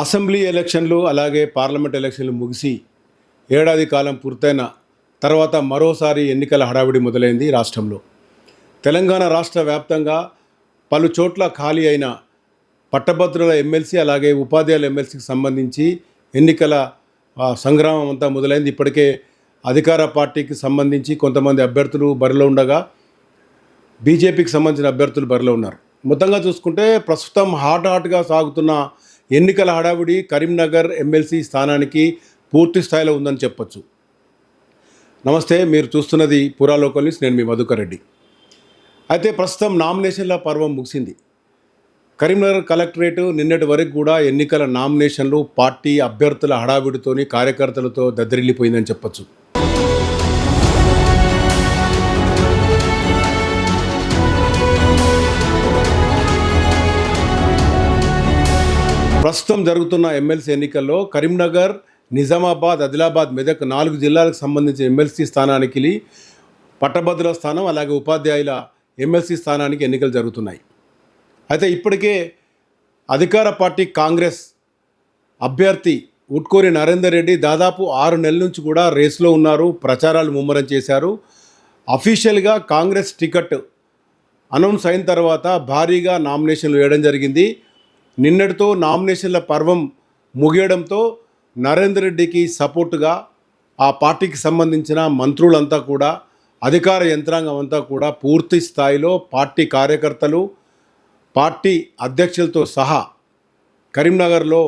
Assembly ఎలక్షన్లు అలాగే parliament ఎలక్షన్లు ముగిసి ఏడాది కాలం పూర్తయిన తర్వాత మరోసారి ఎన్నికల హడావిడి మొదలైంది రాష్ట్రంలో. తెలంగాణ రాష్ట్ర వ్యాప్తంగా పలు చోట్ల ఖాళీ అయిన పట్టభద్రుల ఎమ్మెల్సీ అలాగే ఉపాధ్యాయుల ఎమ్మెల్సీకి సంబంధించి ఎన్నికల సంగ్రామం అంతా మొదలైంది. ఇప్పటికే అధికార పార్టీకి సంబంధించి కొంతమంది అభ్యర్థులు బరిలో ఉండగా బీజేపీకి సంబంధించిన అభ్యర్థులు బరిలో ఉన్నారు. మొత్తంగా చూసుకుంటే ప్రస్తుతం హాట్గా సాగుతున్న ఎన్నికల హడావిడి కరీంనగర్ ఎమ్మెల్సీ స్థానానికి పూర్తి స్థాయిలో ఉందని చెప్పొచ్చు. నమస్తే, మీరు చూస్తున్నది పురా లోకల్ న్యూస్. నేను మీ మధుకర్ రెడ్డి. అయితే ప్రస్తుతం నామినేషన్ల పర్వం ముగిసింది. కరీంనగర్ కలెక్టరేట్ నిన్నటి వరకు కూడా ఎన్నికల నామినేషన్లు పార్టీ అభ్యర్థుల హడావిడితోని కార్యకర్తలతో దద్దరిల్లిపోయిందని చెప్పొచ్చు. ప్రస్తుతం జరుగుతున్న ఎమ్మెల్సీ ఎన్నికల్లో కరీంనగర్, నిజామాబాద్, ఆదిలాబాద్, మెదక్ 4 జిల్లాలకు సంబంధించిన ఎమ్మెల్సీ స్థానానికి పట్టభద్రుల స్థానం అలాగే ఉపాధ్యాయుల ఎమ్మెల్సీ స్థానానికి ఎన్నికలు జరుగుతున్నాయి. అయితే ఇప్పటికే అధికార పార్టీ కాంగ్రెస్ అభ్యర్థి ఉట్కూరి నరేందర్ రెడ్డి దాదాపు 6 నెలల నుంచి కూడా రేసులో ఉన్నారు. ప్రచారాలు ముమ్మరం చేశారు. అఫీషియల్గా కాంగ్రెస్ టికెట్ అనౌన్స్ అయిన తర్వాత భారీగా నామినేషన్లు వేయడం జరిగింది. నిన్నటితో నామినేషన్ల పర్వం ముగియడంతో నరేందర్ రెడ్డికి సపోర్టుగా ఆ పార్టీకి సంబంధించిన మంత్రులంతా కూడా, అధికార యంత్రాంగం అంతా కూడా పూర్తి స్థాయిలో పార్టీ కార్యకర్తలు, పార్టీ అధ్యక్షులతో సహా కరీంనగర్లో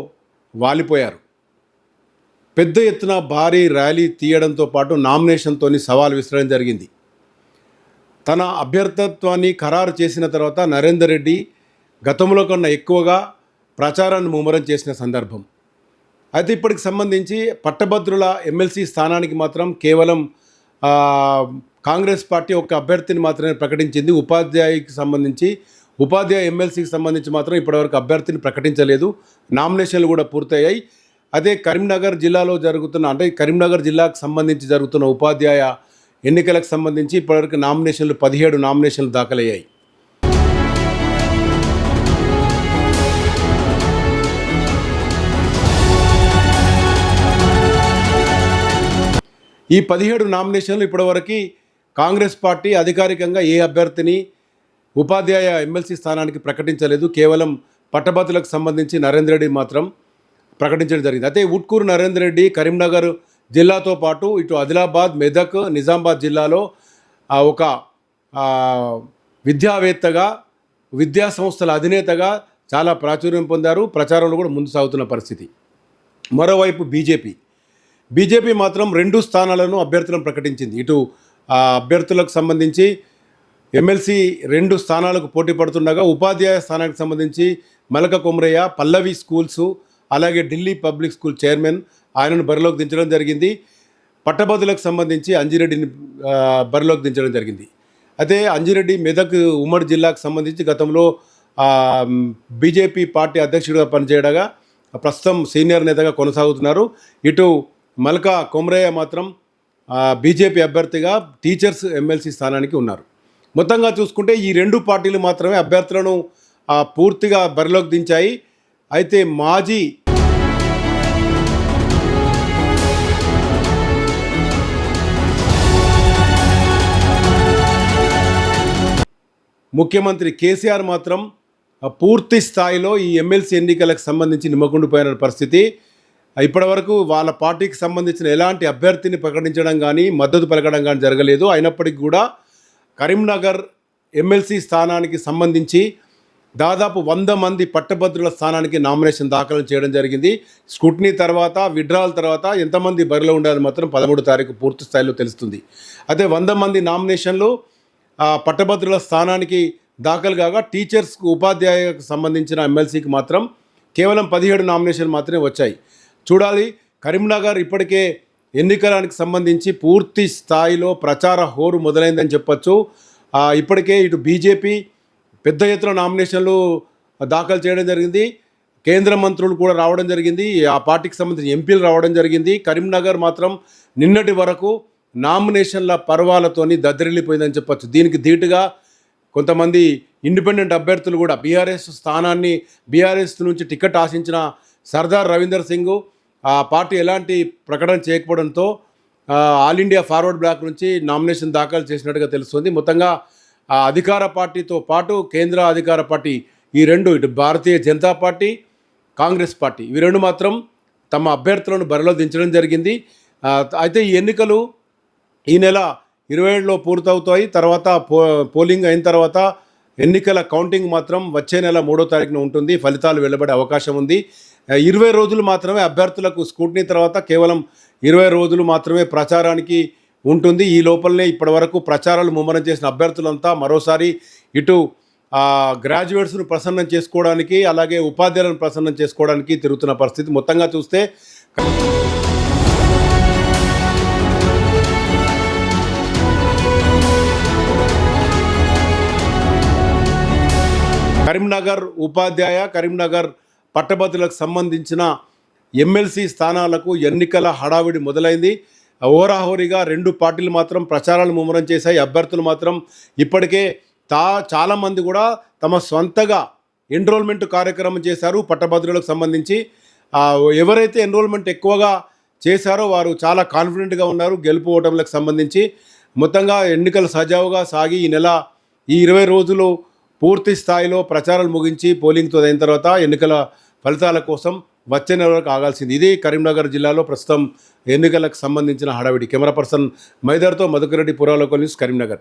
వాలిపోయారు. పెద్ద ఎత్తున భారీ ర్యాలీ తీయడంతో పాటు నామినేషన్తో సవాల్ విసరడం జరిగింది. తన అభ్యర్థత్వాన్ని ఖరారు చేసిన తర్వాత నరేందర్ రెడ్డి గతంలో కన్నా ఎక్కువగా ప్రచారాన్ని ముమ్మరం చేసిన సందర్భం. అయితే ఇప్పటికి సంబంధించి పట్టభద్రుల ఎమ్మెల్సీ స్థానానికి మాత్రం కేవలం కాంగ్రెస్ పార్టీ ఒక అభ్యర్థిని మాత్రమే ప్రకటించింది. ఉపాధ్యాయ ఎమ్మెల్సీకి సంబంధించి మాత్రం ఇప్పటివరకు అభ్యర్థిని ప్రకటించలేదు. నామినేషన్లు కూడా పూర్తయ్యాయి. అదే కరీంనగర్ జిల్లాలో కరీంనగర్ జిల్లాకు సంబంధించి జరుగుతున్న ఉపాధ్యాయ ఎన్నికలకు సంబంధించి ఇప్పటివరకు 17 నామినేషన్లు దాఖలయ్యాయి. ఈ 17 నామినేషన్లు ఇప్పటివరకు కాంగ్రెస్ పార్టీ అధికారికంగా ఏ అభ్యర్థిని ఉపాధ్యాయ ఎమ్మెల్సీ స్థానానికి ప్రకటించలేదు. కేవలం పట్టభద్రులకు సంబంధించి నరేందర్ రెడ్డి మాత్రం ప్రకటించడం జరిగింది. అయితే ఉట్కూరు నరేందర్ రెడ్డి కరీంనగర్ జిల్లాతో పాటు ఇటు ఆదిలాబాద్, మెదక్, నిజామాబాద్ జిల్లాలో ఒక విద్యావేత్తగా, విద్యా సంస్థల అధినేతగా చాలా ప్రాచుర్యం పొందారు. ప్రచారంలో కూడా ముందు సాగుతున్న పరిస్థితి. మరోవైపు బీజేపీ మాత్రం 2 స్థానాలను అభ్యర్థులను ప్రకటించింది. ఇటు అభ్యర్థులకు సంబంధించి ఎమ్మెల్సీ 2 స్థానాలకు పోటీ పడుతుండగా ఉపాధ్యాయ స్థానానికి సంబంధించి మలక కొమరయ్య పల్లవి స్కూల్స్ అలాగే ఢిల్లీ పబ్లిక్ స్కూల్ చైర్మన్ ఆయనను బరిలోకి దించడం జరిగింది. పట్టభద్రులకు సంబంధించి అంజిరెడ్డిని బరిలోకి దించడం జరిగింది. అయితే అంజిరెడ్డి మెదక్ ఉమ్మడి జిల్లాకు సంబంధించి గతంలో బీజేపీ పార్టీ అధ్యక్షుడిగా పనిచేయడగా ప్రస్తుతం సీనియర్ నేతగా కొనసాగుతున్నారు. ఇటు మల్క కొమరయ్య మాత్రం బీజేపీ అభ్యర్థిగా టీచర్స్ ఎమ్మెల్సీ స్థానానికి ఉన్నారు. మొత్తంగా చూసుకుంటే ఈ 2 పార్టీలు మాత్రమే అభ్యర్థులను పూర్తిగా బరిలోకి దించాయి. అయితే మాజీ ముఖ్యమంత్రి కేసీఆర్ మాత్రం పూర్తి స్థాయిలో ఈ ఎమ్మెల్సీ ఎన్నికలకు సంబంధించి నిమ్మకుండిపోయిన పరిస్థితి. ఇప్పటివరకు వాళ్ళ పార్టీకి సంబంధించిన ఎలాంటి అభ్యర్థిని ప్రకటించడం కానీ మద్దతు పలకడం కానీ జరగలేదు. అయినప్పటికీ కూడా కరీంనగర్ ఎమ్మెల్సీ స్థానానికి సంబంధించి దాదాపు 100 మంది పట్టభద్రుల స్థానానికి నామినేషన్ దాఖలు చేయడం జరిగింది. స్క్రూటినీ తర్వాత, విడ్రాల్ తర్వాత ఎంతమంది బరిలో ఉండాలని మాత్రం 13వ తారీఖు పూర్తి స్థాయిలో తెలుస్తుంది. అదే 100 మంది నామినేషన్లు పట్టభద్రుల స్థానానికి దాఖలు కాగా టీచర్స్కు ఉపాధ్యాయులకు సంబంధించిన ఎమ్మెల్సీకి మాత్రం కేవలం 17 నామినేషన్లు మాత్రమే వచ్చాయి. చూడాలి. కరీంనగర్ ఇప్పటికే ఎన్నికలకు సంబంధించి పూర్తి స్థాయిలో ప్రచార హోరు మొదలైందని చెప్పచ్చు. ఇప్పటికే ఇటు బీజేపీ పెద్ద ఎత్తున నామినేషన్లు దాఖలు చేయడం జరిగింది. కేంద్ర మంత్రులు కూడా రావడం జరిగింది. ఆ పార్టీకి సంబంధించిన ఎంపీలు రావడం జరిగింది. కరీంనగర్ మాత్రం నిన్నటి వరకు నామినేషన్ల పర్వాలతోని దద్దరిల్లిపోయిందని చెప్పచ్చు. దీనికి ధీటుగా కొంతమంది ఇండిపెండెంట్ అభ్యర్థులు కూడా బీఆర్ఎస్ నుంచి టికెట్ ఆశించిన సర్దార్ రవీందర్ సింగ్ ఆ పార్టీ ఎలాంటి ప్రకటన చేయకపోవడంతో ఆల్ ఇండియా ఫార్వర్డ్ బ్లాక్ నుంచి నామినేషన్ దాఖలు చేసినట్టుగా తెలుస్తుంది. మొత్తంగా ఆ అధికార పార్టీతో పాటు కేంద్ర అధికార పార్టీ ఈ రెండు, ఇటు భారతీయ జనతా పార్టీ, కాంగ్రెస్ పార్టీ, ఇవి రెండు మాత్రం తమ అభ్యర్థులను బరిలో దించడం జరిగింది. అయితే ఈ ఎన్నికలు ఈ నెల 27లో పూర్తవుతాయి. తర్వాత పోలింగ్ అయిన తర్వాత ఎన్నికల కౌంటింగ్ మాత్రం వచ్చే నెల 3వ తారీఖున ఉంటుంది. ఫలితాలు వెలువడే అవకాశం ఉంది. 20 రోజులు మాత్రమే అభ్యర్థులకు స్క్రూటినీ తర్వాత కేవలం 20 రోజులు మాత్రమే ప్రచారానికి ఉంటుంది. ఈ లోపలనే ఇప్పటివరకు ప్రచారాలు ముమ్మరం చేసిన అభ్యర్థులంతా మరోసారి ఇటు గ్రాడ్యుయేట్స్ను ప్రసన్నం చేసుకోవడానికి, అలాగే ఉపాధ్యాయులను ప్రసన్నం చేసుకోవడానికి తిరుగుతున్న పరిస్థితి. మొత్తంగా చూస్తే కరీంనగర్ ఉపాధ్యాయ, కరీంనగర్ పట్టభద్రులకు సంబంధించిన ఎమ్మెల్సీ స్థానాలకు ఎన్నికల హడావిడి మొదలైంది. హోరాహోరీగా రెండు పార్టీలు మాత్రం ప్రచారాలు ముమ్మరం చేశాయి. అభ్యర్థులు మాత్రం ఇప్పటికే చాలామంది కూడా తమ సొంతగా ఎన్రోల్మెంట్ కార్యక్రమం చేశారు. పట్టభద్రులకు సంబంధించి ఎవరైతే ఎన్రోల్మెంట్ ఎక్కువగా చేశారో వారు చాలా కాన్ఫిడెంట్గా ఉన్నారు గెలుపు ఓటములకు సంబంధించి. మొత్తంగా ఎన్నికలు సజావుగా సాగి ఈ 20 రోజులు పూర్తి స్థాయిలో ప్రచారాలు ముగించి పోలింగ్తో అయిన తర్వాత ఎన్నికల ఫలితాల కోసం వచ్చే నెల వరకు ఆగాల్సింది. ఇది కరీంనగర్ జిల్లాలో ప్రస్తుతం ఎన్నికలకు సంబంధించిన హడావిడి. కెమెరా పర్సన్ మైదర్తో మధుకరెడ్డి, పురాలోకల్ న్యూస్, కరీంనగర్.